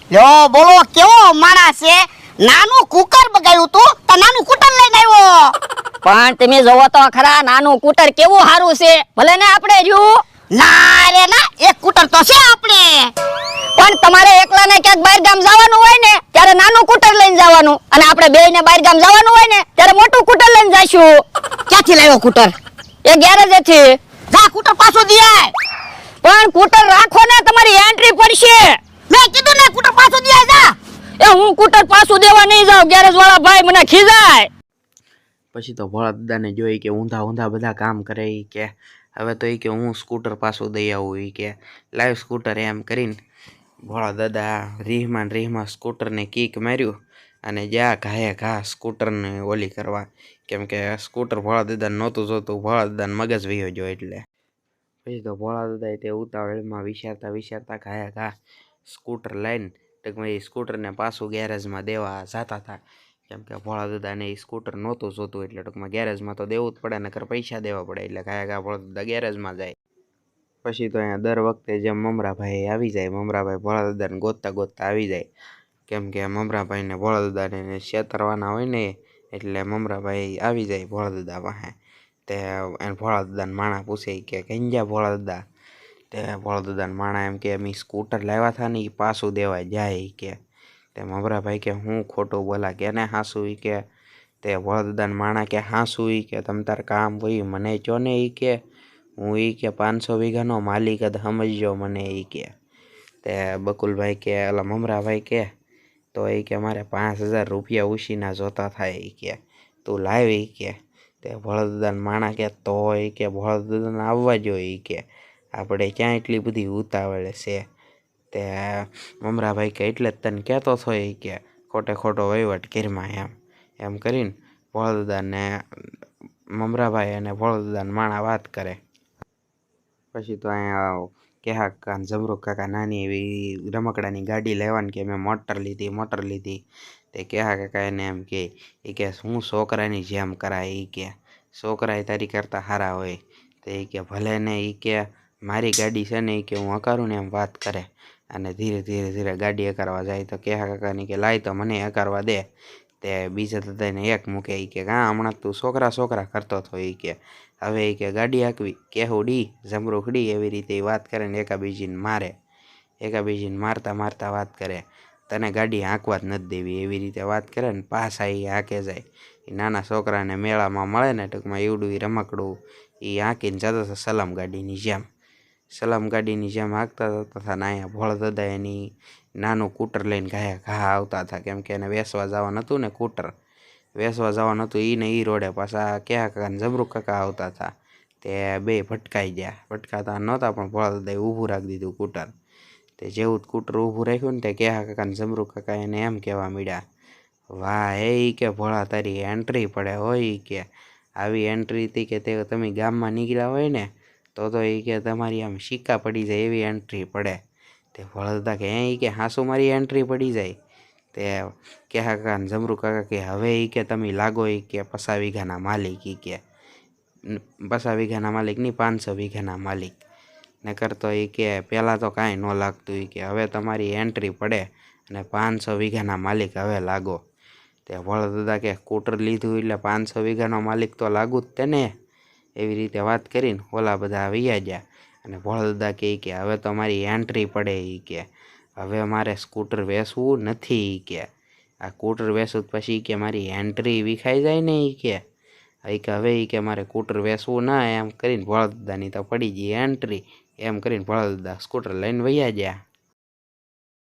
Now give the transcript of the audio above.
લ્યો બોલો કેવો માણસ છે? નાનું કુકર બગાડ્યું તું તો નાનું કુટર લઈને આવ્યો. પણ તમે જોવો તો ખરા, નાનું કૂટર કેવું સારું છે. ભલે ને આપણે રહ્યું, ના રે ના, એક કુટર તો છે આપણે. પણ તમારે એકલાને ક્યાંક બહાર ગામ જવાનું હોય ને ત્યારે નાનું કૂટર લઈને જવાનું, અને આપણે બેયને બહાર ગામ જવાનું હોય ને ત્યારે મોટું કૂટર લઈને જઈશું. ક્યાંથી લાવ્યો કુટર? એ ગેરેજેથી. જા કુટર પાછો દે આય. પણ કૂટર રાખો ને, તમારી એન્ટ્રી પડશે. મેં કીધું ને કુટર પાછો દે આય, જા. એ હું કૂટર પાછું દેવા નહીં જાઉં, ગેરેજ વાળા ભાઈ મને ખીજાય. પછી તો ભોળા દાદાને જોઈ કે ઊંધા ઊંધા બધા કામ કરે. ઈ કે હવે તો ઈ કે હું સ્કૂટર પાછું દઈ આવું. ઈ કે લાઈવ સ્કૂટર એમ કરીને ભોળા દાદા રીહમાં સ્કૂટરને કીક માર્યું અને જ્યાં ઘાએ ઘા સ્કૂટરને ઓલી કરવા, કેમ કે સ્કૂટર ભોળા દાદાને નહોતું જોતું. ભોળા દાદાને મગજ વયો ગયો એટલે. પછી તો ભોળા દાદાએ તે ઉતાવળમાં વિચારતા ઘાએ ઘા સ્કૂટર લઈને ટૂંકમાં એ સ્કૂટરને પાછું ગેરેજમાં દેવા જતા હતા. કેમ કે ભોળા દાદાને એ સ્કૂટર નહોતું જોતું એટલે ટૂંકમાં ગેરેજમાં તો દેવું જ પડે, નકર પૈસા દેવા પડે. એટલે ઘાયા ભોળા દાદા ગેરેજમાં જાય. પછી તો અહીંયા દર વખતે જેમ મમરાભાઈ આવી જાય, મમરાભાઈ ભોળા દાદાને ગોતતા આવી જાય. કેમ કે મમરાભાઈને ભોળા દાદાને છેતરવાના હોય ને, એટલે મમરાભાઈ આવી જાય ભોળા દાદા પાસે. તે એને ભોળા દાદાને માણા પૂછે કે કઈ ગયા ભોળા દાદા? તે ભોળા દાદાને માણા એમ કે અમે સ્કૂટર લાવ્યા હતા ને એ પાછું દેવા જાય. કે તે મમરાભાઈ કે હું ખોટું બોલા, કેને હાસું? ઈ કે તે ભોળા દાદાને માણા કે હાસું? ઈ કે તમ તાર કામ હોય મને ચો ને. ઈ કે હું ઈ કે 500 વીઘાનો માલિક જ સમજજો મને. ઈ કે તે બકુલભાઈ કે ઓલા મમરાભાઈ કે તો ઈ કે મારે 5000 રૂપિયા ઉછીના જોતા થાય. ઈ કે તું લાવ. ઈ કે તે ભોળા દાદાને માણા કે તો ઈ કે ભોળા દાદાને આવવા જોઈએ. ઈ કે આપણે ક્યાં એટલી બધી ઉતાવળ છે? તે મમરાભાઈ કે એટલે જ તને કહેતો થો. એ કે ખોટો વહીવટ ઘરમાં એમ કરીને ભોળા દાદાને મમરાભાઈ અને ભોળા દાદાને માણા વાત કરે. પછી તો અહીંયા કેહા કાકા જમરૂક કાકા નાની એવી રમકડાની ગાડી લેવાની કે મેં મોટર લીધી. તે કેહા કાકા એને એમ કે એ કે હું છોકરાની જેમ કરાય. એ કે છોકરા તારી કરતા સારા હોય. તે એ કે ભલે ને. એ કે મારી ગાડી છે ને, એ કે હું હકારું ને એમ વાત કરે. અને ધીરે ગાડી હકારવા જાય. તો કેહા કાકાની કે લાય તો મને હકારવા દે. તે બીજા દાદાને એક મૂકે. એ કે હા હમણાં તું છોકરા કરતો હતો. એ કે હવે એ કે ગાડી હાંકવી કેહુડી જમરૂખડી એવી રીતે વાત કરે ને એકાબીજીને મારતા વાત કરે. તને ગાડી હાંકવા જ નથી દેવી એવી રીતે વાત કરે ને પાછા એ હાંકે જાય. એ નાના છોકરાને મેળામાં મળે ને ટૂંકમાં એવડું એ રમકડું એ હાંકીને જતો હતો સલામ ગાડીની જેમ હાંકતા હતા. ને અહીંયા ભોળા દાદા એની નાનું કૂટર લઈને ઘા આવતા હતા. કેમ કે એને વેસવા જવાનું હતું ને, કૂટર વેસવા જવાનું હતું. ઈને ઈ રોડે પાછા કેહા કાકા ને જમરૂક કાકા આવતા હતા. તે બે ભટકાતા નહોતા, પણ ભોળા દાદાએ ઊભું રાખી દીધું કૂટર. તે જેવું જ કૂટર ઊભું રાખ્યું ને તે કેહા કાકા ને જમરૂક કાકા એને એમ કહેવા માંડ્યા, વાહ હે ઈ કે ભોળા તારી એન્ટ્રી પડે હોય. ઈ કે આવી એન્ટ્રી હતી કે તે તમે ગામમાં નીકળ્યા હોય ને તો ઈ કે તમારી આમ સિક્કા પડી જાય એવી એન્ટ્રી પડે. તે ભોળા દાદા કે ઈ કે હાસુ મારી એન્ટ્રી પડી જાય? તે કેહા કાકા ને જમરૂક કાકા કે હવે ઈ કે તમે લાગો. ઈ કે 50 વીઘાના માલિક. ઈ કે 50 વીઘાના માલિક નહીં, 500 વીઘાના માલિક. નકર તો ઈ કે પહેલાં તો કાંઈ ન લાગતું. ઈ કે હવે તમારી એન્ટ્રી પડે અને 500 વીઘાના માલિક હવે લાગો. તે ભોળા દાદા કે સ્કૂટર લીધું એટલે 500 વીઘાનો માલિક તો લાગુ જ તેને. એવી રીતે વાત કરીને ઓલા બધા વૈયા ગયા. અને ભોળા દાદા કે હવે તો મારી એન્ટ્રી પડે. ઈ કે હવે મારે સ્કૂટર વેચવું નથી. ઈ કે આ સ્કૂટર વેચવું પછી કે મારી એન્ટ્રી વિખાઈ જાય ને. ઈ કે હવે ઈ કે મારે સ્કૂટર વેચવું ના. એમ કરીને ભોળા દાદાની તો પડી ગઈ એન્ટ્રી. એમ કરીને ભોળા દાદા સ્કૂટર લઈને વૈયા ગયા.